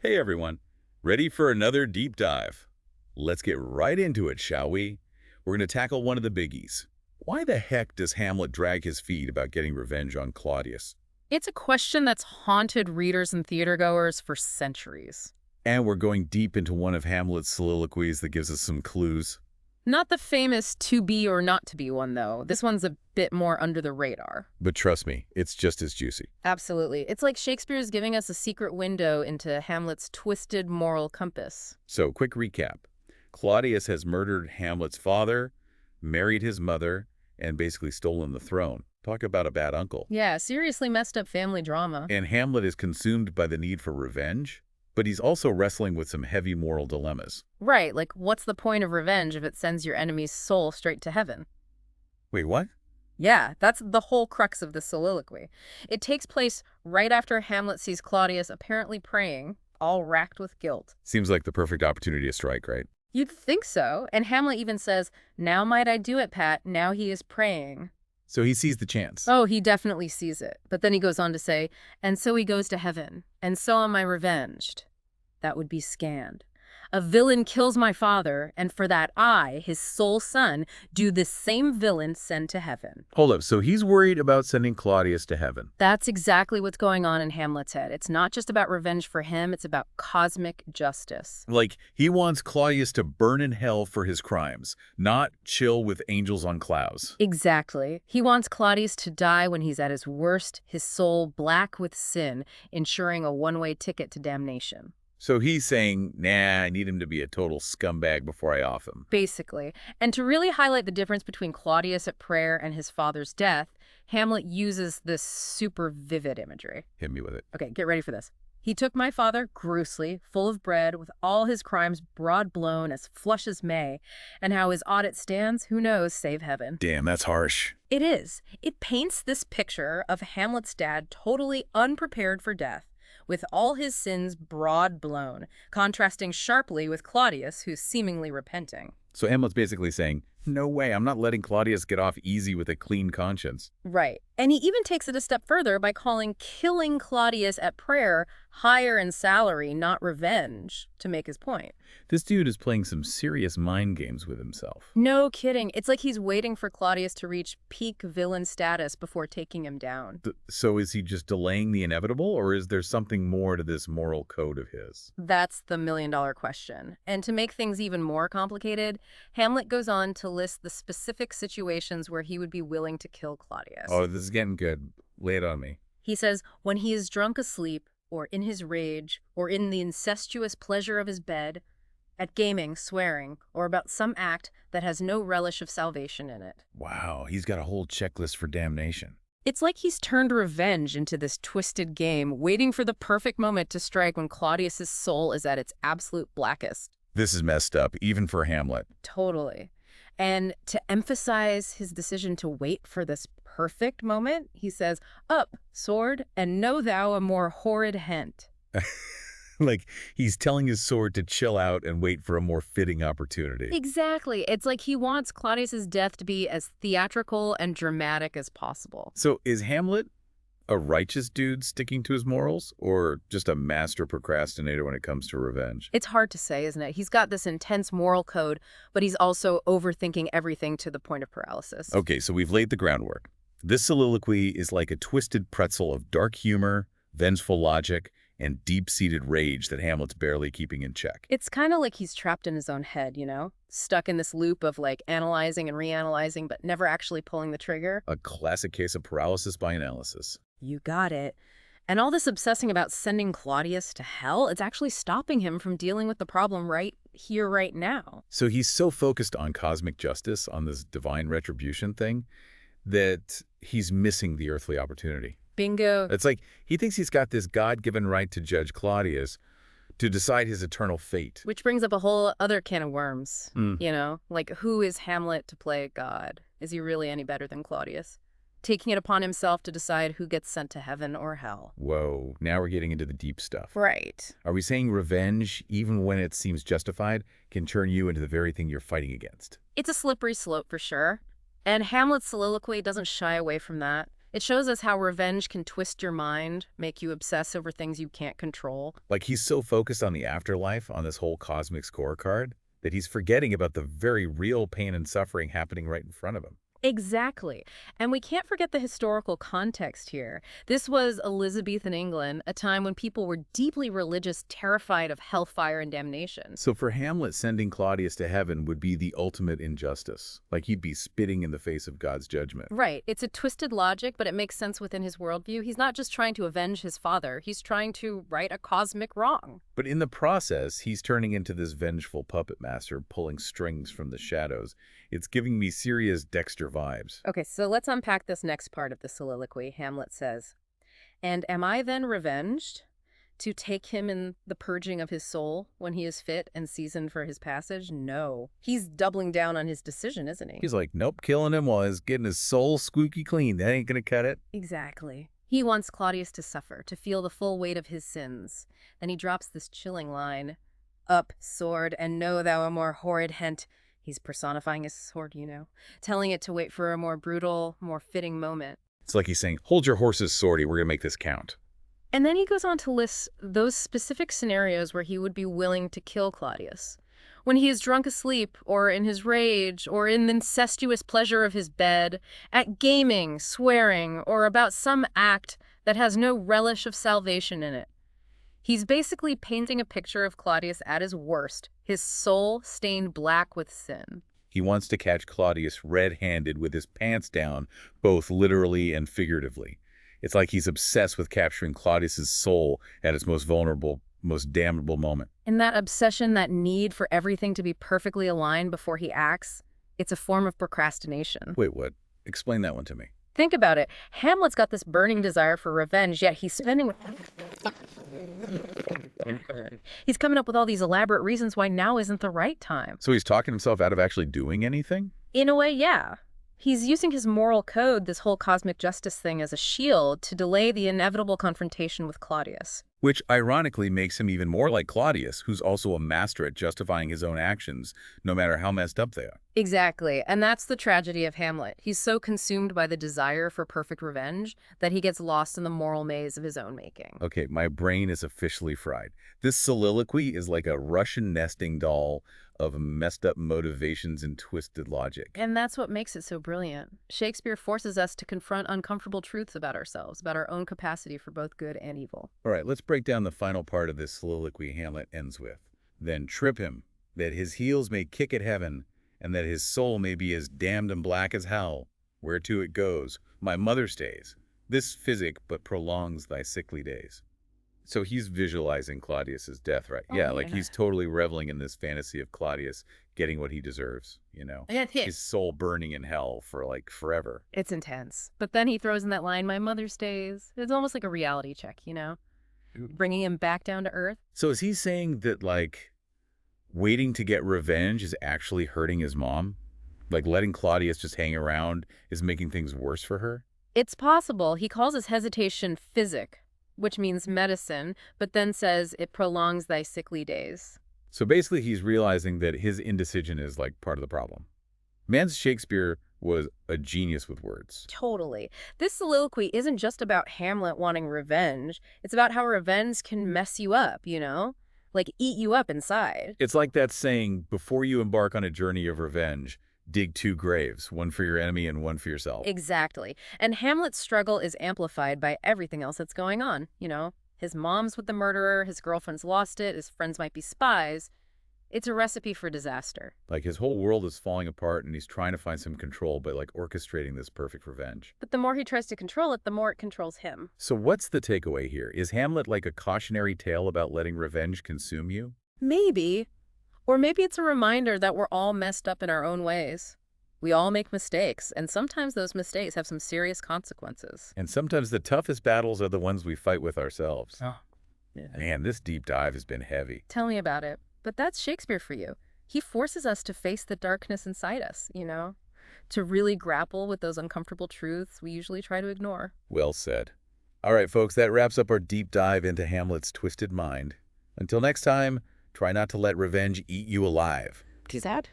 Hey everyone, ready for another deep dive? Let's get right into it, shall we? We're going to tackle one of the biggies. Why the heck does Hamlet drag his feet about getting revenge on Claudius? It's a question that's haunted readers and theatergoers for centuries. And we're going deep into one of Hamlet's soliloquies that gives us some clues. Not the famous to be or not to be one, though. This one's a bit more under the radar. But trust me, it's just as juicy. Absolutely. It's like Shakespeare's giving us a secret window into Hamlet's twisted moral compass. So, quick recap. Claudius has murdered Hamlet's father, married his mother, and basically stolen the throne. Talk about a bad uncle. Yeah, seriously messed up family drama. And Hamlet is consumed by the need for revenge, but he's also wrestling with some heavy moral dilemmas. Right, like what's the point of revenge if it sends your enemy's soul straight to heaven? Wait, what? Yeah, that's the whole crux of the soliloquy. It takes place right after Hamlet sees Claudius apparently praying, all racked with guilt. Seems like the perfect opportunity to strike, right? You'd think so. And Hamlet even says, "Now might I do it, Pat. Now he is praying." So he sees the chance. Oh, he definitely sees it. But then he goes on to say, "And so he goes to heaven. And so am I revenged." That would be scanned. A villain kills my father, and for that I, his sole son, do this same villain send to heaven. Hold up, so he's worried about sending Claudius to heaven. That's exactly what's going on in Hamlet's head. It's not just about revenge for him, it's about cosmic justice. Like, he wants Claudius to burn in hell for his crimes, not chill with angels on clouds. Exactly. He wants Claudius to die when he's at his worst, his soul black with sin, ensuring a one-way ticket to damnation. So he's saying, nah, I need him to be a total scumbag before I off him. Basically. And to really highlight the difference between Claudius at prayer and his father's death, Hamlet uses this super vivid imagery. Hit me with it. Okay, get ready for this. He took my father, grousely, full of bread, with all his crimes broad blown, as flush as May, and how his audit stands, who knows, save heaven. Damn, that's harsh. It is. It paints this picture of Hamlet's dad totally unprepared for death, with all his sins broad blown, contrasting sharply with Claudius, who's seemingly repenting. So Hamlet's basically saying, no way, I'm not letting Claudius get off easy with a clean conscience. Right. And he even takes it a step further by calling killing Claudius at prayer higher in salary, not revenge, to make his point. This dude is playing some serious mind games with himself. No kidding. It's like he's waiting for Claudius to reach peak villain status before taking him down. So is he just delaying the inevitable, or is there something more to this moral code of his? That's the million-dollar question. And to make things even more complicated, Hamlet goes on to list the specific situations where he would be willing to kill Claudius. Oh, this is getting good. Lay it on me. He says, when he is drunk asleep, or in his rage, or in the incestuous pleasure of his bed, at gaming, swearing, or about some act that has no relish of salvation in it. Wow, he's got a whole checklist for damnation. It's like he's turned revenge into this twisted game, waiting for the perfect moment to strike when Claudius's soul is at its absolute blackest. This is messed up, even for Hamlet. Totally. And to emphasize his decision to wait for this perfect moment, he says, "Up, sword, and know thou a more horrid hent." Like, he's telling his sword to chill out and wait for a more fitting opportunity. Exactly. It's like he wants Claudius's death to be as theatrical and dramatic as possible. So is Hamlet a righteous dude sticking to his morals, or just a master procrastinator when it comes to revenge? It's hard to say, isn't it? He's got this intense moral code, but he's also overthinking everything to the point of paralysis. Okay, so we've laid the groundwork. This soliloquy is like a twisted pretzel of dark humor, vengeful logic, and deep-seated rage that Hamlet's barely keeping in check. It's kind of like he's trapped in his own head, you know? Stuck in this loop of like analyzing and reanalyzing, but never actually pulling the trigger. A classic case of paralysis by analysis. You got it. And all this obsessing about sending Claudius to hell, it's actually stopping him from dealing with the problem right here, right now. So he's so focused on cosmic justice, on this divine retribution thing, that he's missing the earthly opportunity. Bingo. It's like he thinks he's got this God-given right to judge Claudius, to decide his eternal fate. Which brings up a whole other can of worms, Mm. you know? Like, who is Hamlet to play God? Is he really any better than Claudius? Taking it upon himself to decide who gets sent to heaven or hell. Whoa, now we're getting into the deep stuff. Right. Are we saying revenge, even when it seems justified, can turn you into the very thing you're fighting against? It's a slippery slope for sure. And Hamlet's soliloquy doesn't shy away from that. It shows us how revenge can twist your mind, make you obsess over things you can't control. Like he's so focused on the afterlife, on this whole cosmic scorecard, that he's forgetting about the very real pain and suffering happening right in front of him. Exactly. And we can't forget the historical context here. This was Elizabethan England, a time when people were deeply religious, terrified of hellfire and damnation. So for Hamlet, sending Claudius to heaven would be the ultimate injustice. Like he'd be spitting in the face of God's judgment. Right. It's a twisted logic, but it makes sense within his worldview. He's not just trying to avenge his father. He's trying to right a cosmic wrong. But in the process, he's turning into this vengeful puppet master, pulling strings from the shadows. It's giving me serious Dexter vibes. Okay, so let's unpack this next part of the soliloquy. Hamlet says, "And am I then revenged to take him in the purging of his soul when he is fit and seasoned for his passage? No." He's doubling down on his decision, isn't he? He's like, nope, killing him while he's getting his soul squeaky clean. That ain't gonna cut it. Exactly. He wants Claudius to suffer, to feel the full weight of his sins. Then he drops this chilling line, "Up, sword, and know thou a more horrid hent." He's personifying his sword, telling it to wait for a more brutal, more fitting moment. It's like he's saying, hold your horse's swordie, we're gonna make this count. And then he goes on to list those specific scenarios where he would be willing to kill Claudius. When he is drunk asleep, or in his rage, or in the incestuous pleasure of his bed, at gaming, swearing, or about some act that has no relish of salvation in it. He's basically painting a picture of Claudius at his worst, his soul stained black with sin. He wants to catch Claudius red-handed with his pants down, both literally and figuratively. It's like he's obsessed with capturing Claudius's soul at its most vulnerable, most damnable moment. And that obsession, that need for everything to be perfectly aligned before he acts, it's a form of procrastination. Wait, what? Explain that one to me. Think about it. Hamlet's got this burning desire for revenge, yet he's coming up with all these elaborate reasons why now isn't the right time. So he's talking himself out of actually doing anything? In a way, yeah. He's using his moral code, this whole cosmic justice thing, as a shield to delay the inevitable confrontation with Claudius. Which ironically makes him even more like Claudius, who's also a master at justifying his own actions, no matter how messed up they are. Exactly, and that's the tragedy of Hamlet. He's so consumed by the desire for perfect revenge that he gets lost in the moral maze of his own making. Okay, my brain is officially fried. This soliloquy is like a Russian nesting doll of messed up motivations and twisted logic. And that's what makes it so brilliant. Shakespeare forces us to confront uncomfortable truths about ourselves, about our own capacity for both good and evil. All right, let's break down the final part of this soliloquy Hamlet ends with. Then trip him, that his heels may kick at heaven, and that his soul may be as damned and black as hell. Whereto it goes, my mother stays. This physic but prolongs thy sickly days. So he's visualizing Claudius's death, right? Yeah, like he's totally reveling in this fantasy of Claudius getting what he deserves, His soul burning in hell for like forever. It's intense. But then he throws in that line, my mother stays. It's almost like a reality check, bringing him back down to earth. So is he saying that like waiting to get revenge is actually hurting his mom? Like letting Claudius just hang around is making things worse for her? It's possible. He calls his hesitation physic, which means medicine, but then says it prolongs thy sickly days. So basically he's realizing that his indecision is like part of the problem. Man's Shakespeare was a genius with words. Totally. This soliloquy isn't just about Hamlet wanting revenge. It's about how revenge can mess you up, like eat you up inside. It's like that saying, before you embark on a journey of revenge, dig 2 graves, one for your enemy and one for yourself. Exactly. And Hamlet's struggle is amplified by everything else that's going on, His mom's with the murderer, his girlfriend's lost it, his friends might be spies. It's a recipe for disaster. Like his whole world is falling apart and he's trying to find some control by like orchestrating this perfect revenge. But the more he tries to control it, the more it controls him. So what's the takeaway here? Is Hamlet like a cautionary tale about letting revenge consume you? Maybe. Or maybe it's a reminder that we're all messed up in our own ways. We all make mistakes, and sometimes those mistakes have some serious consequences. And sometimes the toughest battles are the ones we fight with ourselves. Oh, yeah. Man, this deep dive has been heavy. Tell me about it. But that's Shakespeare for you. He forces us to face the darkness inside us, to really grapple with those uncomfortable truths we usually try to ignore. Well said. All right, folks, that wraps up our deep dive into Hamlet's twisted mind. Until next time, try not to let revenge eat you alive. Is that?